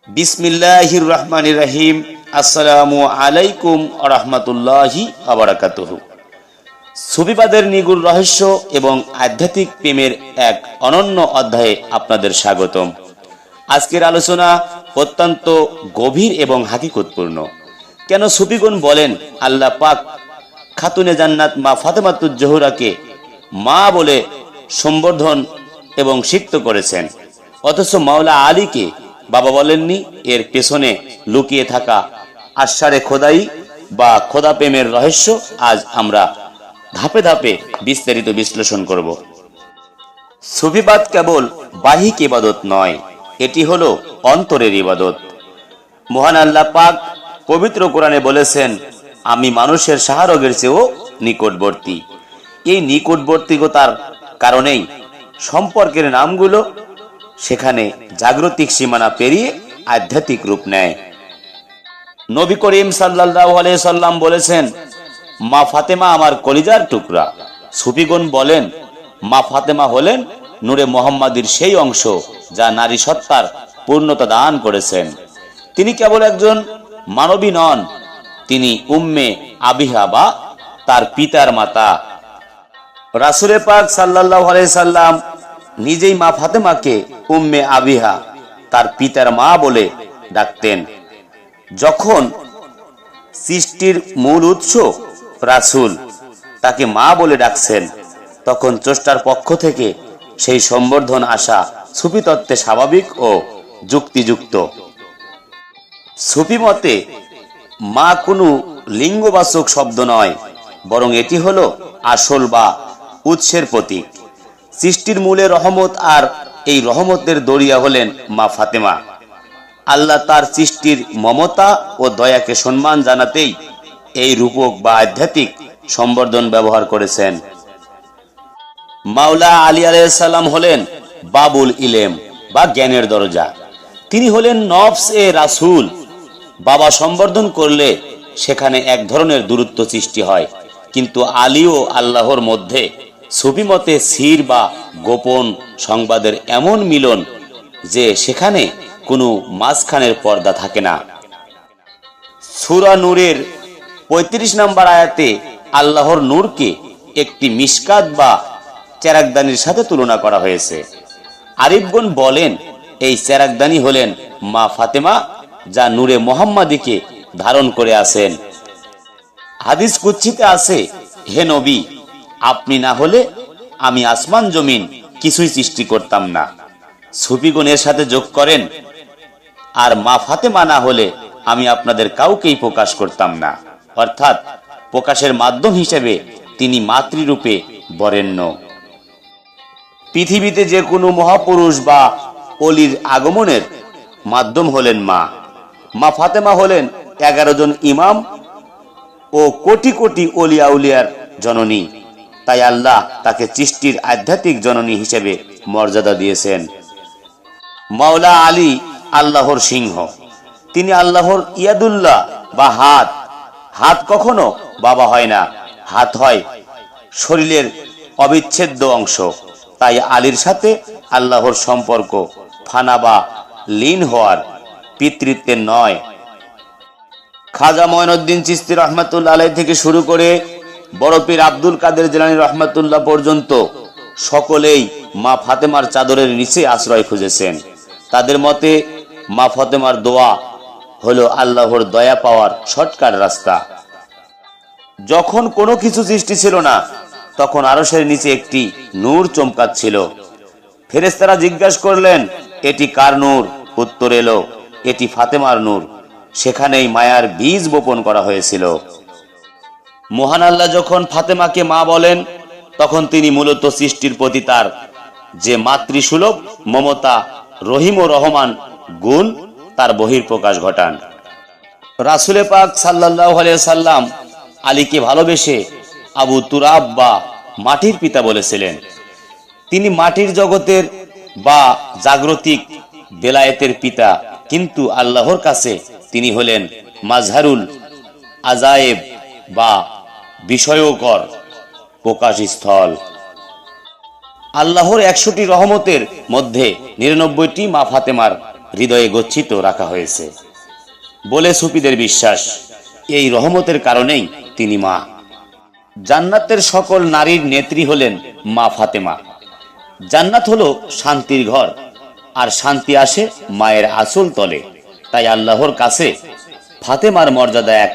বিসমিল্লাহির রহমানির রহিম। আসসালামু আলাইকুম ওয়া রাহমাতুল্লাহি ওয়া বারাকাতুহু। সুফিবাদের নিগুড় রহস্য এবং আধ্যাত্মিক প্রেমের এক অনন্য অধ্যায়ে আপনাদের স্বাগতম। আজকের আলোচনা অত্যন্ত গভীর এবং হাকিকতপূর্ণ। কেন সুফিগণ বলেন আল্লাহ পাক খাতুনে জান্নাত মা ফাতেমাতুজ জোহরাকে মা বলে সম্বোধন এবং সিক্ত করেছেন, অথচ মাওলা আলীকে বাবা বলেননি? এর পেছনে লুকিয়ে থাকা আশারে খোদাই বা খোদা প্রেমের রহস্য আজ আমরা ধাপে ধাপে বিস্তারিত বিশ্লেষণ করব। সুফিবাদ কেবল বাহ্যিক ইবাদত নয়, এটি হলো অন্তরের ইবাদত। মহান আল্লাহ পাক পবিত্র কোরআনে বলেছেন, আমি মানুষের শাহরগের চেয়েও নিকটবর্তী। এই নিকটবর্তীতার কারণেই সম্পর্কের নামগুলো সেখানে জাগতিক সীমানা পেরিয়ে আধ্যাত্মিক রূপ নেয়। নবী করিম সাল্লাল্লাহু আলাইহি সাল্লাম বলেছেন, মা ফাতেমা আমার কলিজার টুকরা। সুফিগণ বলেন, মা ফাতেমা হলেন নূরে মুহাম্মাদীর সেই অংশ যা নারী সত্তার পূর্ণতা দান করেছেন। তিনি কেবল একজন মানবী নন, তিনি উম্মে আবিহা বা তার পিতার মাতা। রাসূল পাক সাল্লাল্লাহু আলাইহি সাল্লাম নিজেই মা ফাতেমাকে উম্মে আবিহা, তার পিতার মা বলে ডাকতেন। যখন সৃষ্টির মূল উৎস রাসূল তাকে মা বলে ডাকছেন, তখন স্রষ্টার পক্ষ থেকে সেই সম্বর্ধন আসা সুফি তত্ত্বে স্বাভাবিক ও যুক্তিযুক্ত। সুফি মতে মা কোনো লিঙ্গবাচক শব্দ নয়, বরং এটি হলো আসল বা উৎসের প্রতীক। সৃষ্টির মূলে রহমত, আর এই রহমতের দরিয়া হলেন মা ফাতেমা। আল্লাহ তার সৃষ্টির মমতা ও দয়াকে সম্মান জানাতেই এই রূপক বা আধ্যাত্মিক সম্বর্ধন ব্যবহার করেছেন। মাওলা আলী আলাইহিস সালাম হলেন বাবুল ইলেম বা জ্ঞানের দরজা। তিনি হলেন নফস এ রাসূল। বাবা সম্বর্ধন করলে সেখানে এক ধরনের দূরত্ব সৃষ্টি হয়, কিন্তু আলী ও আল্লাহর মধ্যে সুফি মতে সির বা গোপন সংবাদের এমন মিলন যে সেখানে কোনো মাঝখানের পর্দা থাকে না। সূরা নূরের ৩৫ নম্বর আয়াতে আল্লাহর নূরকে একটি মিশকাত বা চেরাগদানির সাথে তুলনা করা হয়েছে। আরিফগণ বলেন, এই চেরাগদানি হলেন মা ফাতেমা, যা নূরে মুহাম্মাদীকে ধারণ করে আছেন। হাদিস কুদসিতে আছে, হে নবী, আপনি না হলে আমি আসমান জমিন কিছুই সৃষ্টি করতাম না। সুফিগণ এর সাথে যোগ করেন, আর মা ফাতেমা না হলে আমি আপনাদের কাউকেই প্রকাশ করতাম না। অর্থাৎ প্রকাশের মাধ্যম হিসেবে তিনি মাতৃরূপে বরেণ্য। পৃথিবীতে যে কোনো মহাপুরুষ বা অলির আগমনের মাধ্যম হলেন মা। মা ফাতেমা হলেন 11 জন ইমাম ও কোটি কোটি অলিয়া উলিয়ার জননী। তাই আল্লাহ তাকে সৃষ্টির আধ্যাত্মিক জননী হিসেবে মর্যাদা দিয়েছেন। মাওলা আলী আল্লাহর সিংহ। তিনি আল্লাহর ইয়াদুল্লাহ বা হাত। হাত কখনো বাবা হয় না, হাত হয় শরীরের অবিচ্ছেদ্য অংশ। তাই আলীর সাথে আল্লাহর সম্পর্ক ফানা বা লীন হওয়ার, পিতৃত্বের নয়। খাজা মঈনুদ্দিন চিশতি রহমাতুল্লাহ আলাইহি থেকে শুরু করে বড় পীর আব্দুল কাদের জিলানী রহমাতুল্লাহ পর্যন্ত সকলেই মা ফাতেমার চাদরের নিচে আশ্রয় খুঁজেছেন। তাদের মতে মা ফাতেমার দোয়া হলো আল্লাহর দয়া পাওয়ার শর্টকাট রাস্তা। যখন কোনো কিছু সৃষ্টি ছিল না, তখন আরশের নিচে একটি নূর চমকাচ্ছিল। ফেরেশতারা জিজ্ঞাসা করলেন, এটি কার নূর? উত্তর এলো, এটি ফাতেমার নূর। সেখানেই মায়ার বীজ বপন করা হয়েছিল। মহান আল্লাহ যখন ফাতেমাকে মা বলেন, তখন তিনি মূলত সৃষ্টির প্রতি তার যে মাতৃসুলভ মমতা, রহিম ও রহমান গুণ, তার বহিঃপ্রকাশ ঘটান। রাসূল পাক সাল্লাল্লাহু আলাইহি সাল্লাম আলীকে ভালোবেসে আবু তুরাব বা মাটির পিতা বলেছিলেন। তিনি মাটির জগতের বা জাগতিক বেলায়েতের পিতা, কিন্তু আল্লাহর কাছে তিনি হলেন মাজহারুল আজায়েব বা বিষয়কর। প্রকাশস্থল। আল্লাহর 100টি রহমতের মধ্যে 99টি মা ফাতেমার হৃদয়ে গচ্ছিত রাখা হয়েছে বলে সুফিদের বিশ্বাস। এই রহমতের কারণেই তিনি মা। জান্নাতের সকল নারীর নেত্রী হলেন মা ফাতেমা। জান্নাত হলো শান্তির ঘর, আর শান্তি আসে মায়ের আঁচল তলে। তাই আল্লাহর কাছে ফাতেমার মর্যাদা এক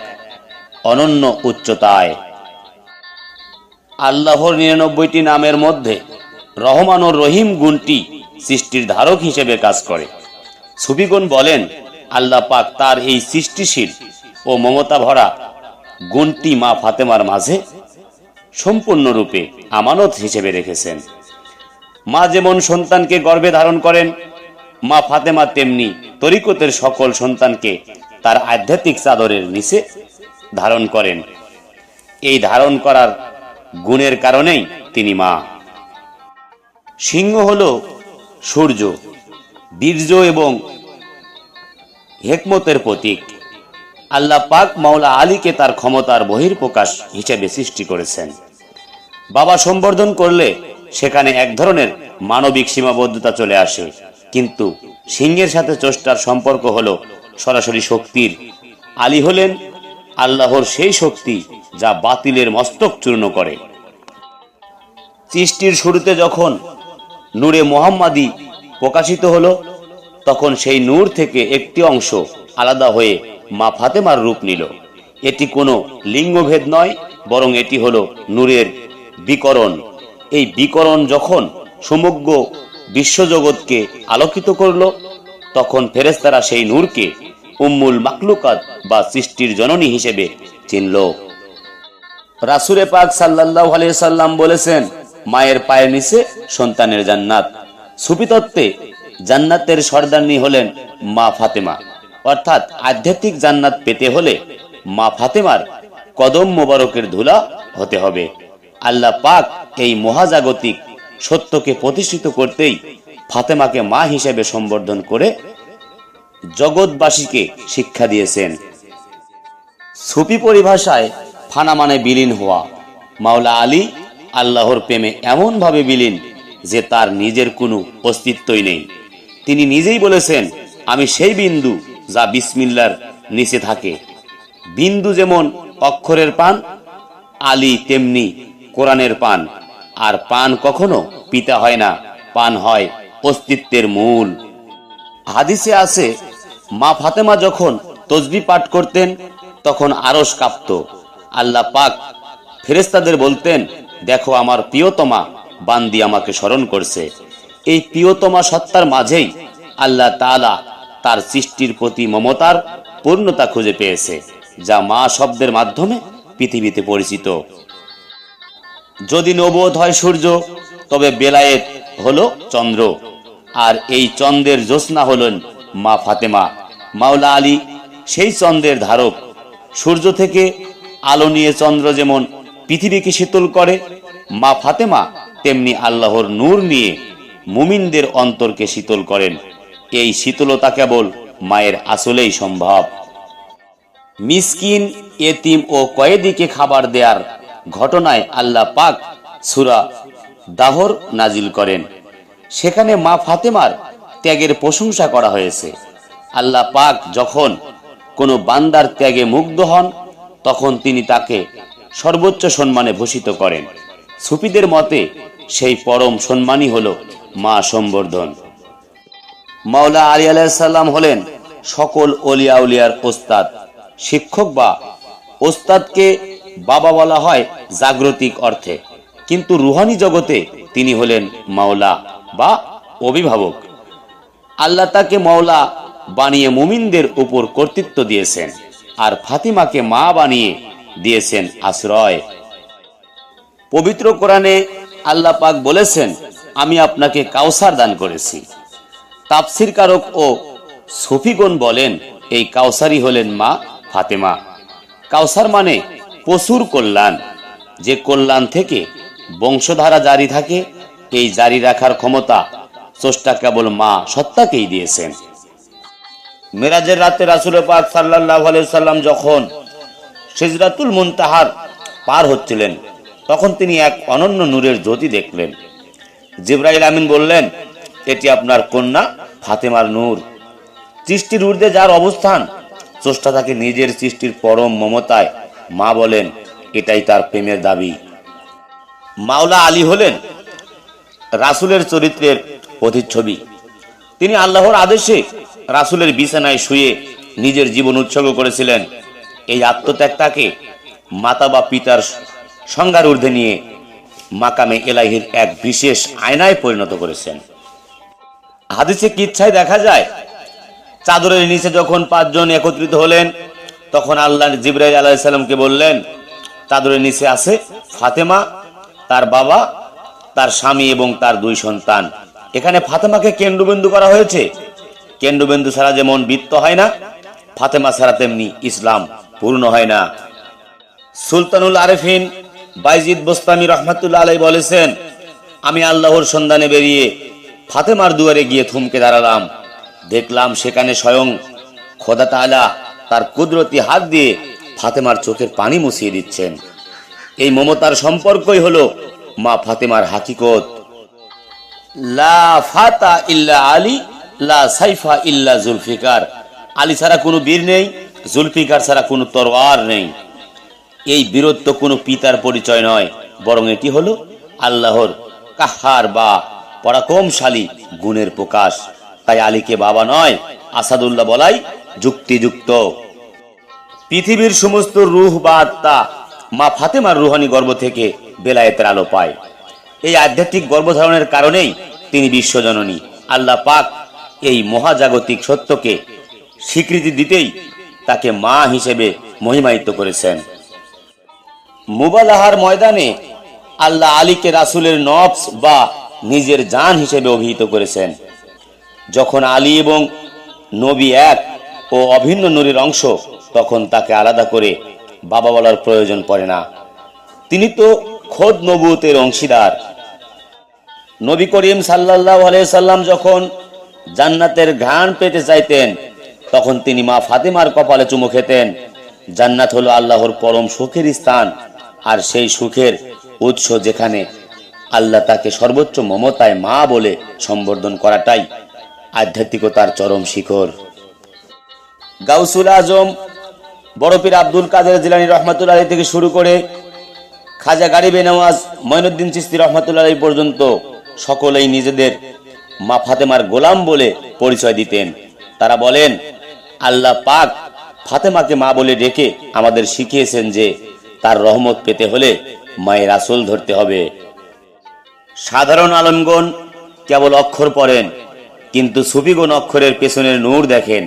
অনন্য উচ্চতায়। আল্লাহর 99টি নামের মধ্যে রহমান ও রহিম গুণটি সৃষ্টির ধারক হিসেবে কাজ করে। সুফিগণ বলেন, আল্লাহ পাক তার এই সৃষ্টিশীল ও মমতা ভরা গুণটি মা ফাতেমার মাঝে সম্পূর্ণরূপে আমানত হিসেবে রেখেছেন। মা যেমন সন্তানকে গর্ভে ধারণ করেন, মা ফাতেমা তেমনি তরিকতের সকল সন্তানকে তার আধ্যাত্মিক চাদরের নিচে ধারণ করেন। এই ধারণ করার গুণের কারণেই তিনি মা। সিংহ হলো সূর্য, বীর্য এবং হেকমতের প্রতীক। আল্লাহ পাক মাওলা আলীকে তার ক্ষমতার বহির্প্রকাশ হিসেবে সৃষ্টি করেছেন। বাবা সম্বর্ধন করলে সেখানে এক ধরনের মানবিক সীমাবদ্ধতা চলে আসে, কিন্তু সিংহের সাথে চষ্টার সম্পর্ক হলো সরাসরি শক্তির। আলী হলেন আল্লাহর সেই শক্তি যা বাতিলের মস্তক চূর্ণ করে। সৃষ্টির শুরুতে যখন নূরে মুহাম্মাদি প্রকাশিত হলো, তখন সেই নূর থেকে একটি অংশ আলাদা হয়ে মা ফাতেমার রূপ নিল। এটি কোনো লিঙ্গভেদ নয়, বরং এটি হলো নূরের বিকরণ। এই বিকরণ যখন সমগ্র বিশ্বজগৎকে আলোকিত করল, তখন ফেরেশতারা সেই নূরকে উম্মুল মাখলুকাত বা সৃষ্টির জননী হিসেবে চিনল। রাসূলে পাক সাল্লাল্লাহু আলাইহি সাল্লাম বলেছেন, মায়ের পায়ের নিচে সন্তানের জান্নাত। সুফি তত্ত্বে জান্নাতের সর্দারনি হলেন মা ফাতেমা। অর্থাৎ আধ্যাত্মিক জান্নাত পেতে হলে মা ফাতেমার কদম মোবারকের ধুলা হতে হবে। আল্লাহ পাক এই মহাজাগতিক সত্যকে প্রতিষ্ঠিত করতেই ফাতেমাকে মা হিসেবে সম্বোধন করে জগৎবাসীকে শিক্ষা দিয়েছেন। সুফি পরিভাষায় ফানা মানে বিলীন হওয়া। মাওলা আলী আল্লাহর প্রেমে এমন ভাবে বিলীন যে তার নিজের কোনো অস্তিত্বই নেই। তিনি নিজেই বলেছেন, আমি সেই বিন্দু যা বিসমিল্লাহর নিচে থাকে। বিন্দু যেমন অক্ষরের পান, আলী তেমনি কোরআনের পান। আর পান কখনো পিতা হয় না, পান হয় অস্তিত্বের মূল। হাদিসে আছে, মা ফাতেমা যখন তসবিহ পাঠ করতেন তখন আরশ কাঁপত। আল্লাহ পাক ফেরেশতাদের বলতেন, দেখো আমার প্রিয়তমা বান্দি আমাকে স্মরণ করছে। এই প্রিয়তমা সত্তার মাঝেই আল্লাহ তাআলা তার সৃষ্টির প্রতি মমতার পূর্ণতা খুঁজে পেয়েছে, যা মা শব্দের মাধ্যমে পৃথিবীতে পরিচিত। যদি নবুয়ত হয় সূর্য, তবে বেলায়েত হলো চন্দ্র, আর এই চন্দ্রের জ্যোৎস্না হলেন মা ফাতেমা। মাওলা আলী সেই চন্দ্রের ধারক। সূর্য থেকে আলো নিয়ে চন্দ্র যেমন পৃথিবীকে শীতল করে, মা ফাতেমা তেমনি আল্লাহর নূর নিয়ে মুমিনদের অন্তরকে শীতল করেন। এই শীতলতা কেবল মায়ের আঁচলেই সম্ভব। মিসকিন, এতিম ও কয়েদিকে খাবার দেয়ার ঘটনায় আল্লাহ পাক সূরা দাহর নাজিল করেন। সেখানে মা ফাতেমার ত্যাগের প্রশংসা করা হয়েছে। আল্লাহ পাক যখন কোনো বান্দার ত্যাগে মুগ্ধ হন, তখন তিনি তাকে সর্বোচ্চ সম্মানে ভূষিত করেন। সুফিদের মতে সেই পরম সম্মানই হলো মা সম্বর্ধন। মাওলা আলী আলাইহিস সালাম হলেন সকল ওলিয়া উলিয়ার ওস্তাদ। শিক্ষক বা ওস্তাদকে বাবা বলা হয় জাগতিক অর্থে, কিন্তু রুহানি জগতে তিনি হলেন মাওলা বা অভিভাবক। আল্লাহ তাকে মাওলা বানিয়ে মুমিনদের উপর কর্তৃত্ব দিয়েছেন, আর ফাতিমাকে মা বানিয়ে দিয়েছেন আশ্রয়। পবিত্র কোরআনে আল্লাহ পাক বলেছেন, আমি আপনাকে কাউসার দান করেছি। তাফসীরকারক ও সুফিগণ বলেন, এই কাউসারই হলেন মা ফাতেমা। কাউসার মানে প্রচুর কল্যাণ, যে কল্যাণ থেকে বংশধারা জারি থাকে। এই জারি রাখার ক্ষমতা স্রষ্টা কেবল মা সত্তাকেই দিয়েছেন। মেরাজের রাতে রাসূল পাক সাল্লাল্লাহু আলাইহি সাল্লাম যখন সিদরাতুল মুনতাহার পার হচ্ছিলেন, তখন তিনি এক অনন্য নূরের জ্যোতি দেখলেন। জিবরাইল আমিন বললেন, এটি আপনার কন্যা ফাতেমার নূর। সৃষ্টির ঊর্ধ্বে যার অবস্থান, স্রষ্টা তাকে নিজের সৃষ্টির পরম মমতায় মা বলেন, এটাই তার প্রেমের দাবি। মাওলা আলী হলেন রাসূলের চরিত্রের প্রতিচ্ছবি। তিনি আল্লাহর আদেশে রাসূলের বিছানায় শুয়ে নিজের জীবন উৎসর্গ করেছিলেন। এই আত্মত্যাগ তাকে মাতা বা পিতার সংজ্ঞার ঊর্ধ্বে নিয়ে মাকামে এলাহির এক বিশেষ আয়নায় পরিণত করেছেন। হাদিসে কিচ্ছায় দেখা যায়, চাদরের নিচে যখন 5 জন একত্রিত হলেন, তখন আল্লাহ জিবরাইল আলাইহিস সালামকে বললেন, চাদরের নিচে আছে ফাতেমা, তার বাবা, তার স্বামী এবং তার 2 সন্তান। এখানে ফাতেমাকে কেন্দ্রবিন্দু করা হয়েছে। কেন্দ্রবিন্দু ছাড়া যেমন বৃত্ত হয় না, ফাতেমা ছাড়া তেমনি ইসলাম পূর্ণ হয় না। সুলতানুল আরেফিন বাইজিদ বোস্তামি রহমাতুল্লাহ আলাইহি বলেছেন, আমি আল্লাহর সন্ধানে বেরিয়ে ফাতেমার দুয়ারে গিয়ে থমকে দাঁড়ালাম। দেখলাম সেখানে স্বয়ং খোদা তাআলা তার কুদরতি হাত দিয়ে ফাতেমার চোখের পানি মুছিয়ে দিচ্ছেন। এই মমতার সম্পর্কই হলো মা ফাতেমার হাকিকত। লা ফাতা ইল্লা আলী, লা সাইফা ইল্লা জুলফিকার। আলী ছাড়া কোনো বীর নেই, জুলফিকার ছাড়া কোনো তরোয়ার নেই। এই বীরত্ব কোনো পিতার পরিচয় নয়, বরং এটি হলো আল্লাহর কাহ্হার বা পরাক্রমশালী গুণের প্রকাশ। তাই আলীকে বাবা নয়, আসাদুল্লাহ বলাই যুক্তিযুক্ত। পৃথিবীর সমস্ত রূহ বা আত্মা মা ফাতেমার রুহানি গর্ভ থেকে বেলায়েতের আলো পায়। এই আধ্যাত্মিক গর্ভধারণের কারণেই তিনি বিশ্বজননী। আল্লাহ পাক এই মহাজাগতিক সত্যকে স্বীকৃতি দিতেই তাকে মা হিসেবে মহিমায়িত করেছেন। মুবালাহার ময়দানে আল্লাহ আলীকে রাসূলের নফস বা নিজের জান হিসেবে অভিহিত করেছেন। যখন আলী এবং নবী এক ও অভিন্ন নূরের অংশ, তখন তাকে আলাদা করে বাবা বলার প্রয়োজন পড়ে না। তিনি তো খোদ নবুয়তের অংশীদার। নবী করিম সাল্লাল্লাহু আলাইহি সাল্লাম যখন জান্নাতের ঘ্রাণ পেতে চাইতেন, তখন তিনি মা ফাতেমার কপালে চুমু খেতেন। জান্নাত হলো আল্লাহর পরম সুখের স্থান, আর সেই সুখের উৎস যেখানে আল্লাহ তাকে সর্বোচ্চ মমতায় মা বলে সম্বোধন করাটাই আধ্যাত্মিকতার চরম শিখর। গাউসুল আজম বড় পীর আব্দুল কাদের জিলানী রহমাতুল্লাহ আলাইহি থেকে শুরু করে খাজা গারিবে নওয়াজ মঈনুদ্দিন চিশতি রহমাতুল্লাহ আলাইহি পর্যন্ত সকলেই নিজেদের মা ফাতেমার গোলাম বলে পরিচয় দিতেন। তারা বলেন, আল্লাহ পাক ফাতেমাকে মা বলে ডেকে আমাদের শিখিয়েছেন যে তার রহমত পেতে হলে মায়ের আসল ধরতে হবে। সাধারণ আলেমগণ কেবল অক্ষর পড়েন, কিন্তু সুফিগণ অক্ষরের পেছনের নূর দেখেন।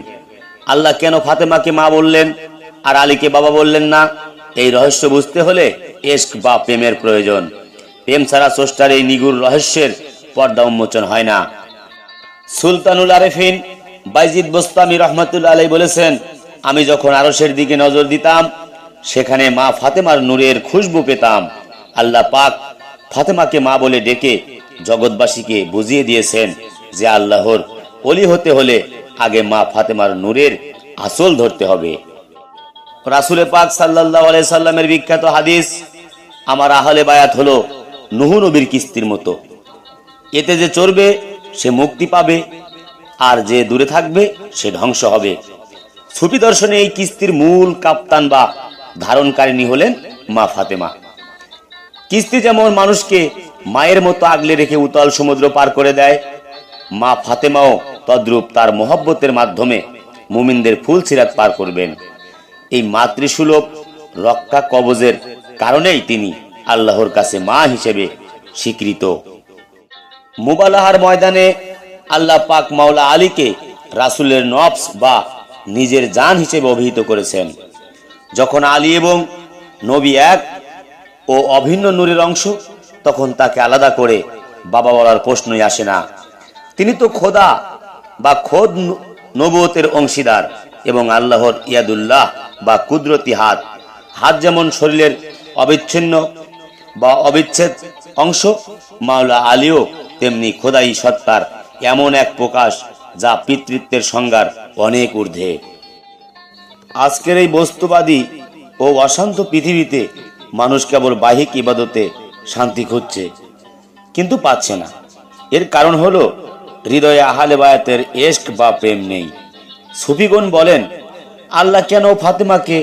আল্লাহ কেন ফাতেমাকে মা বললেন আর আলীকে বাবা বললেন না? এই রহস্য বুঝতে হলে ইশক বা প্রেমের প্রয়োজন। প্রেম ছাড়া স্রষ্টার এই নিগুড় রহস্যের পর্দা উন্মোচন হয় না। সুলতানুল আরেফিন বাইজিদ বোস্তামি রহমাতুল্লাহ আলাইহি বলেছেন, আমি যখন আরশের দিকে নজর দিতাম, সেখানে মা ফাতেমার নূরের খুশবু পেতাম। আল্লাহ পাক ফাতেমাকে মা বলে ডেকে জগৎবাসীকে বুঝিয়ে দিয়েছেন যে আল্লাহর ওলি হতে হলে আগে মা ফাতেমার নূরের আসল ধরতে হবে। রাসূল পাক সাল্লাল্লাহু আলাইহি সাল্লামের বিখ্যাত হাদিস, আমার আহলে বায়াত হলো নূহ নবীর কিস্তির মতো। এতে যে চড়বে সে মুক্তি পাবে, আর যে দূরে থাকবে সে ধ্বংস হবে। সুফি দর্শনে এই কিস্তির মূল কাপ্তান বা ধারণকারিণী হলেন মা ফাতেমা। কিস্তি যেমন মানুষকে মায়ের মতো আগলে রেখে উতল সমুদ্র পার করে দেয়, মা ফাতেমাও তদ্রূপ তার মহব্বতের মাধ্যমে মুমিনদের ফুল সিরাত পার করবেন। এই মাতৃসুলভ রক্ষা কবজের কারণেই তিনি আল্লাহর কাছে মা হিসেবে স্বীকৃত। মুবালাহার ময়দানে আল্লাহ পাক মাওলা আলীকে রাসূলের নফস বা নিজের জান হিসেবে অভিহিত করেছেন। যখন আলী এবং নবী এক ও অভিন্ন নূরের অংশ, তখন তাকে আলাদা করে বাবা বলার প্রশ্নই আসে না। তিনি তো খোদা বা খোদ নবুয়তের অংশীদার এবং আল্লাহর ইয়াদুল্লাহ বা কুদরতি হাত। হাত যেমন শরীরের অবিচ্ছিন্ন বা অবিচ্ছেদ অংশ, মাওলা আলীও তেমনি খোদাই সত্তার এমন এক প্রকাশ যা পিতৃত্বের সংজ্ঞার অনেক ঊর্ধ্বে। আজকের এই বস্তুবাদী ও অশান্ত পৃথিবীতে মানুষ কেবল বাহ্যিক ইবাদতে শান্তি খুঁজছে, কিন্তু পাচ্ছে না। এর কারণ হলো হৃদয়ে আহলে বায়াতের ইশক বা প্রেম নেই। সুফিগণ বলেন, আল্লাহ কেন ফাতেমাকে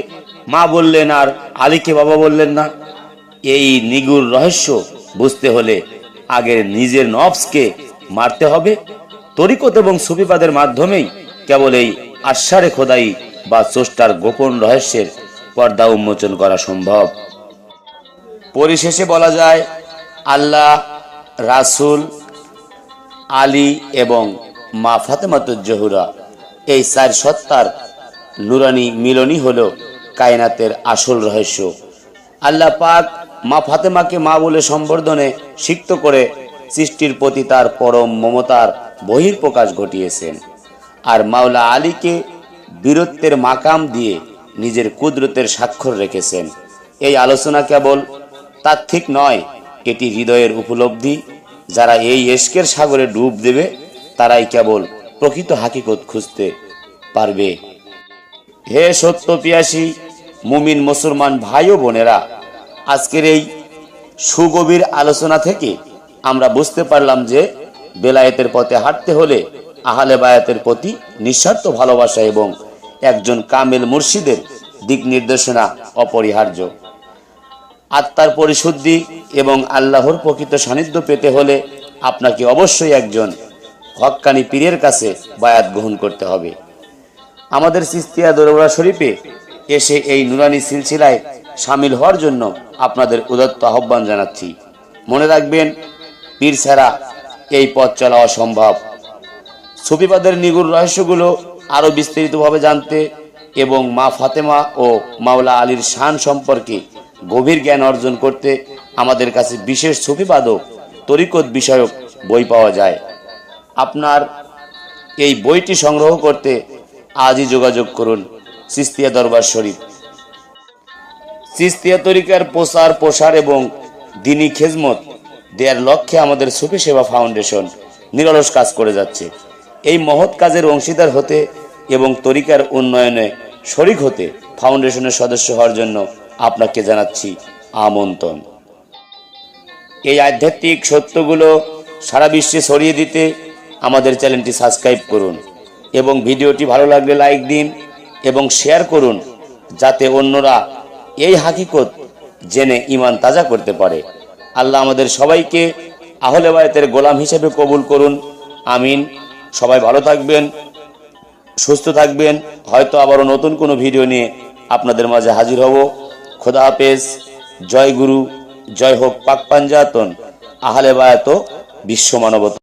মা বললেন আর আলীকে বাবা বললেন না? এই নিগুড় রহস্য বুঝতে হলে আগে নিজের নফসকে মারতে হবে। তরিকত এবং সুফিবাদের মাধ্যমেই কেবল এই আশারে খোদাই বা স্রষ্টার গোপন রহস্যের পর্দা উন্মোচন করা সম্ভব। পরিশেষে বলা যায়, আল্লাহ, রাসূল, আলী এবং মা ফাতেমাতুজ জোহরা, এই চার সত্তার নুরানি মিলনই হলো কায়নাতের আসল রহস্য। আল্লাহ পাক মা ফাতেমাকে মা বলে সম্বোধনে সিক্ত করে সৃষ্টির প্রতি তার পরম মমতার বহিঃপ্রকাশ ঘটিয়েছেন, আর মাওলা আলীকে বীরত্বের মাকাম দিয়ে নিজের কুদরতের স্বাক্ষর রেখেছেন। এই আলোচনা কেবল তাত্ত্বিক নয়, এটি হৃদয়ের উপলব্ধি। যারা এই ইশকের সাগরে ডুব দেবে তারাই কেবল প্রকৃত হাকিকত খুঁজতে পারবে। হে সত্য পিয়াসী মুমিন মুসলমান ভাই ও বোনেরা, আজকের এই সুগভীর আলোচনা থেকে আমরা বুঝতে পারলাম যে বেলায়েতের পথে হাঁটতে হলে আহলে বায়াতের প্রতি নিঃস্বার্থ ভালোবাসা এবং একজন কামেল মুর্শিদের দিক নির্দেশনা অপরিহার্য। আত্মার পরিশুদ্ধি এবং আল্লাহর প্রকৃত সান্নিধ্য পেতে হলে আপনাকে অবশ্যই একজন হক্কানি পীরের কাছে বায়াত গ্রহণ করতে হবে। আমাদের চিশতিয়া দরবার শরীফে এসে এই নুরানি সিলসিলায় শামিল হওয়ার জন্য আপনাদের উদাত্ত আহ্বান জানাচ্ছি। মনে রাখবেন, পীর ছাড়া এই পথ চলা অসম্ভব। সুফিবাদের নিগুড় রহস্যগুলো আরো বিস্তারিতভাবে জানতে এবং মা ফাতেমা ও মাওলা আলীর শান সম্পর্কে গভীর জ্ঞান অর্জন করতে আমাদের কাছে বিশেষ সুফিবাদ ও তরিকত বিষয়ক বই পাওয়া যায়। আপনার এই বইটি সংগ্রহ করতে আজই যোগাযোগ করুন চিশতিয়া দরবার শরীফ। চিশতিয়া তরিকার প্রসার এবং দ্বীনি খেজমত দেওয়ার লক্ষ্যে আমাদের সুফি সেবা ফাউন্ডেশন নিরলস কাজ করে যাচ্ছে। এই মহৎ কাজের অংশীদার হতে এবং তরিকার উন্নয়নে শরিক হতে ফাউন্ডেশনের সদস্য হওয়ার জন্য আপনাকে জানাচ্ছি আমন্ত্রণ। এই আধ্যাত্মিক সত্যগুলো সারা বিশ্বে ছড়িয়ে দিতে আমাদের চ্যানেলটি সাবস্ক্রাইব করুন এবং ভিডিওটি ভালো লাগলে লাইক দিন এবং শেয়ার করুন, যাতে অন্যরা এই হাকিকত জেনে ঈমান তাজা করতে পারে। আল্লাহ আমাদের সবাইকে আহলে বায়াতের গোলাম হিসেবে কবুল করুন, আমিন। সবাই ভালো থাকবেন, সুস্থ থাকবেন। হয়তো আবারও নতুন কোনো ভিডিও নিয়ে আপনাদের মাঝে হাজির হব। খোদা হাফেজ। জয় গুরু, জয় হোক পাক পাঞ্জাতন, আহলে বায়াত ও বিশ্ব মানবতা।